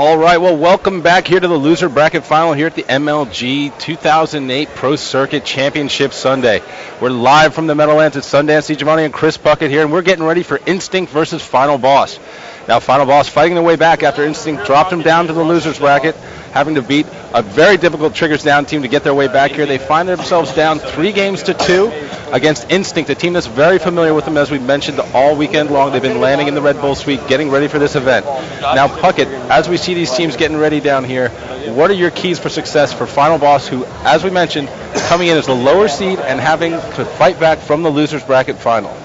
All right, well, welcome back here to the loser bracket final here at the MLG 2008 Pro Circuit Championship Sunday. We're live from the Meadowlands at Sundance. Giovanni and Chris Puckett here, and we're getting ready for Instinct versus Final Boss. Now, Final Boss fighting their way back after Instinct dropped him down to the losers bracket, having to beat a very difficult Triggers Down team to get their way back here. They find themselves down 3-2 against Instinct, a team that's very familiar with them, as we mentioned, all weekend long. They've been landing in the Red Bull Suite, getting ready for this event. Now, Puckett, as we see these teams getting ready down here, what are your keys for success for Final Boss, who, as we mentioned, is coming in as the lower seed and having to fight back from the losers bracket final?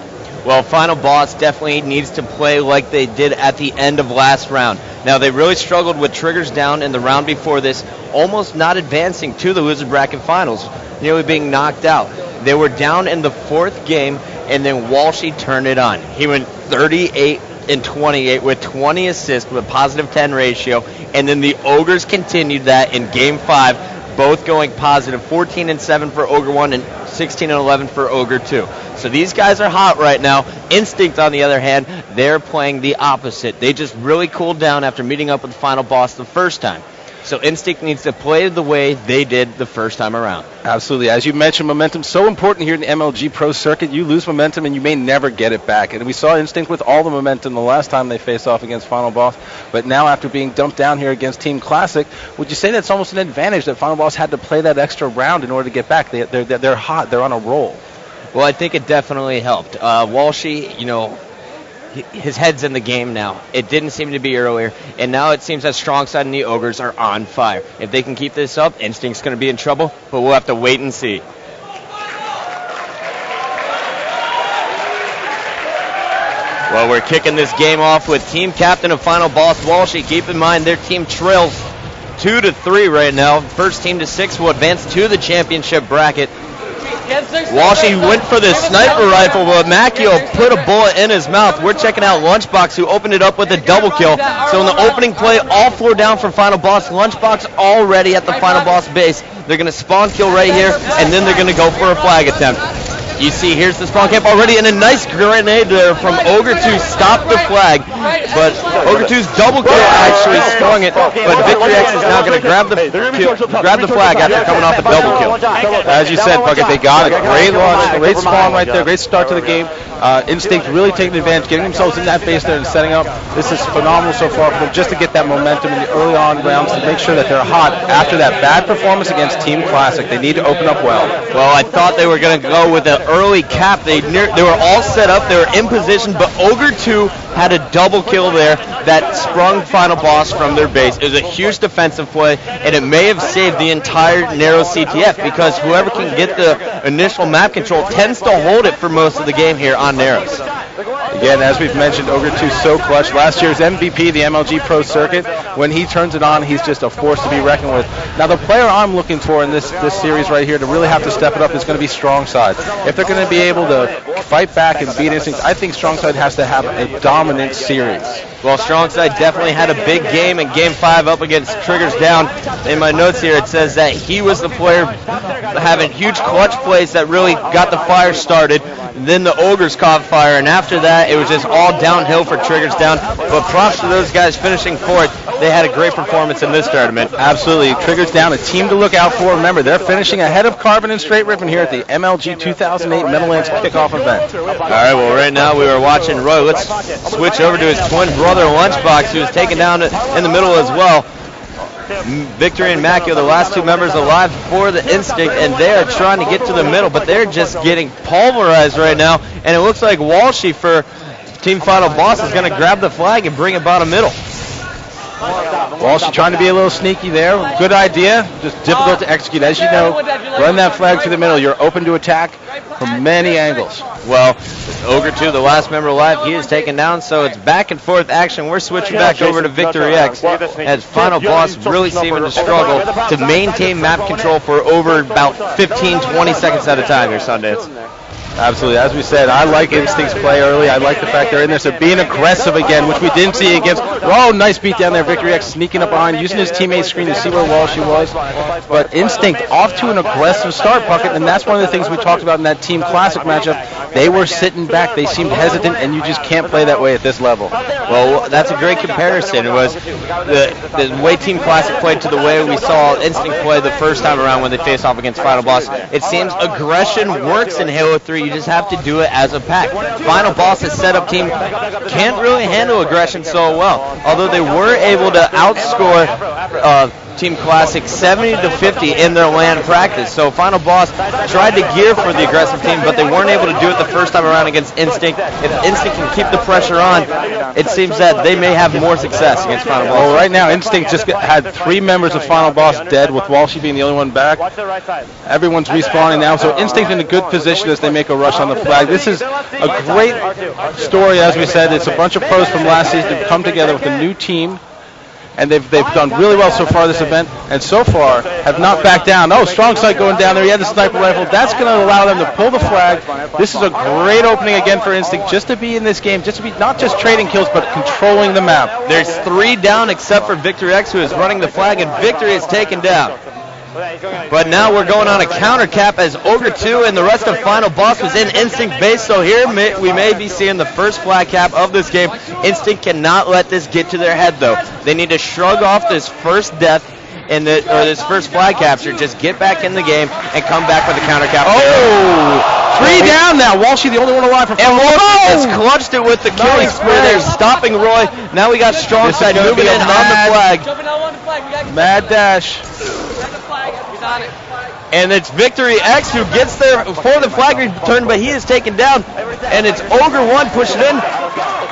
Well, Final Boss definitely needs to play like they did at the end of last round. Now, they really struggled with Triggers Down in the round before this, almost not advancing to the loser bracket finals, nearly being knocked out. They were down in the fourth game, and then Walshy turned it on. He went 38-28 with 20 assists with a positive 10 ratio, and then the Ogres continued that in Game 5, both going positive 14-7 for Ogre 1 and 16-11 for Ogre 2. So these guys are hot right now. Instinct, on the other hand, they're playing the opposite. They just really cooled down after meeting up with Final Boss the first time. So Instinct needs to play the way they did the first time around. Absolutely. As you mentioned, momentum's so important here in the MLG Pro Circuit. You lose momentum and you may never get it back. And we saw Instinct with all the momentum the last time they faced off against Final Boss. But now after being dumped down here against Team Classic, would you say that's almost an advantage that Final Boss had to play that extra round in order to get back? They're hot. They're on a roll. Well, I think it definitely helped. Walshy, his head's in the game now. It didn't seem to be earlier, and now it seems that Strong Side and the Ogres are on fire. If they can keep this up, Instinct's going to be in trouble, but we'll have to wait and see. Well, we're kicking this game off with team captain of Final Boss, Walshy. Keep in mind their team trails 2-3 right now. First team to 6 will advance to the championship bracket. Walshy went for the sniper rifle, but Macchio put a bullet in his mouth. We're checking out Lunchbox, who opened it up with a double kill. So in the opening play, all 4 down for Final Boss. Lunchbox already at the Final Boss base. They're going to spawn kill right here, and then they're going to go for a flag attempt. You see, here's the spawn camp already, and a nice grenade there from Ogre 2 stopped the flag. But Ogre 2's double kill actually sprung it, but Victory X is now going to grab the flag after coming off a double kill. As you said, Puckett, they got it. Great launch, great spawn right there, great start to the game. Instinct really taking advantage, getting themselves in that base there and setting up. This is phenomenal so far for them, just to get that momentum in the early on rounds to make sure that they're hot after that bad performance against Team Classic. They need to open up well. Well, I thought they were going to go with an early cap. They were all set up. They were in position, but Ogre 2 had a double kill there that sprung Final Boss from their base. It was a huge defensive play, and it may have saved the entire narrow CTF, because whoever can get the initial map control tends to hold it for most of the game here on narrows. Again, as we've mentioned, Ogre 2 so clutch. Last year's MVP, the MLG Pro Circuit. When he turns it on, he's just a force to be reckoned with. Now, the player I'm looking for in this series right here to really have to step it up is going to be Strong Side. If they're going to be able to fight back and beat Instinct, I think Strong Side has to have a dominant series. Well, Strong Side definitely had a big game in Game 5 up against Triggers Down. In my notes here, it says that he was the player having huge clutch plays that really got the fire started. Then the Ogres caught fire, and after that, it was just all downhill for Triggers Down. But props to those guys finishing fourth. They had a great performance in this tournament. Absolutely. Triggers Down, a team to look out for. Remember, they're finishing ahead of Carbon and Straight Ribbon here at the MLG 2008 Meadowlands kickoff event. All right, well, right now we are watching Roy. Let's switch over to his twin brother, Lunchbox, who was taken down in the middle as well. Victory and Macchio, the last 2 members alive for the Instinct, and they are trying to get to the middle, but they're just getting pulverized right now, and it looks like Walshy for Team Final Boss is going to grab the flag and bring it bottom middle. Walshy trying to be a little sneaky there. Good idea, just difficult to execute. As you know, run that flag through the middle. You're open to attack from many angles. Well, Ogre 2, the last member alive, he is taken down, so it's back and forth action. We're switching back over to Victory X as Final Boss really seeming to struggle to maintain map control for over about 15-20 seconds at a time here, Sundance. Absolutely. As we said, I like Instinct's play early. I like the fact they're in there. So being aggressive again, which we didn't see against. Oh, nice beat down there. Victory X sneaking up behind, using his teammate's screen to see where Walshy was. But Instinct off to an aggressive start, Puckett, and that's one of the things we talked about in that Team Classic matchup. They were sitting back. They seemed hesitant, and you just can't play that way at this level. Well, that's a great comparison. It was the way Team Classic played to the way we saw Instinct play the first time around when they faced off against Final Boss. It seems aggression works in Halo 3. You just have to do it as a pack. Final Boss's setup team can't really handle aggression so well, although they were able to outscore Team Classic 70-50 in their LAN practice. So Final Boss tried to gear for the aggressive team, but they weren't able to do it the first time around against Instinct. If Instinct can keep the pressure on, it seems that they may have more success against Final Boss. Well, right now, Instinct just had 3 members of Final Boss dead, with Walshy being the only one back. Everyone's respawning now, so Instinct in a good position as they make a rush on the flag. This is a great story, as we said. It's a bunch of pros from last season who've come together with a new team, and they've done really well so far this event, and so far have not backed down. Oh, strong side going down there. He had the sniper rifle. That's going to allow them to pull the flag. This is a great opening again for Instinct, just to be in this game, just to be not just trading kills, but controlling the map. There's 3 down except for Victory X, who is running the flag, and Victory is taken down. But now we're going on a counter cap as Ogre 2 and the rest of Final Boss was in Instinct base. So here we may be seeing the first flag cap of this game. Instinct cannot let this get to their head, though. They need to shrug off this first death or this first flag capture. Just get back in the game and come back with a counter cap. Oh, 3 down now. Walshy the only one alive for Final Boss. Has clutched it with the killing spree there, stopping Roy. Now we got strong side moving in on the flag. Mad dash. And it's Victory X who gets there for the flag return, but he is taken down. And it's Ogre 1 pushing in.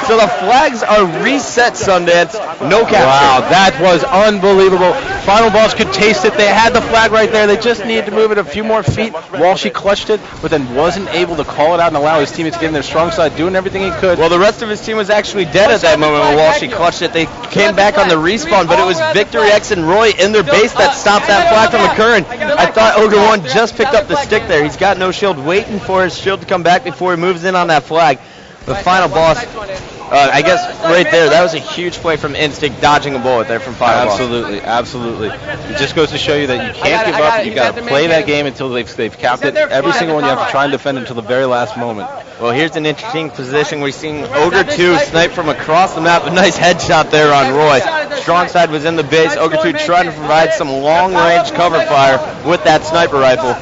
So the flags are reset, Sundance. No capture. Wow, that was unbelievable. Final Boss could taste it. They had the flag right there. They just needed to move it a few more feet. Walshy clutched it, but then wasn't able to call it out and allow his teammates to get in their strong side, doing everything he could. Well, the rest of his team was actually dead at that moment when Walshy clutched it. They came back on the respawn, but it was Victory X and Roy in their base that stopped that flag from occurring. I thought Ogre 1 just picked up the stick there. He's got no shield, waiting for his shield to come back before he moves in on that flag. The Final Boss, I guess right there, that was a huge play from Instinct, dodging a bullet there from Final Boss. Absolutely, absolutely. It just goes to show you that you can't give up. You've got to play that game until they've capped it. Every single one you have to try and defend until the very last moment. Well, here's an interesting position. We're seeing Ogre 2 snipe from across the map. A nice headshot there on Roy. Strong side was in the base. Ogre 2 trying to provide some long-range cover fire with that sniper rifle.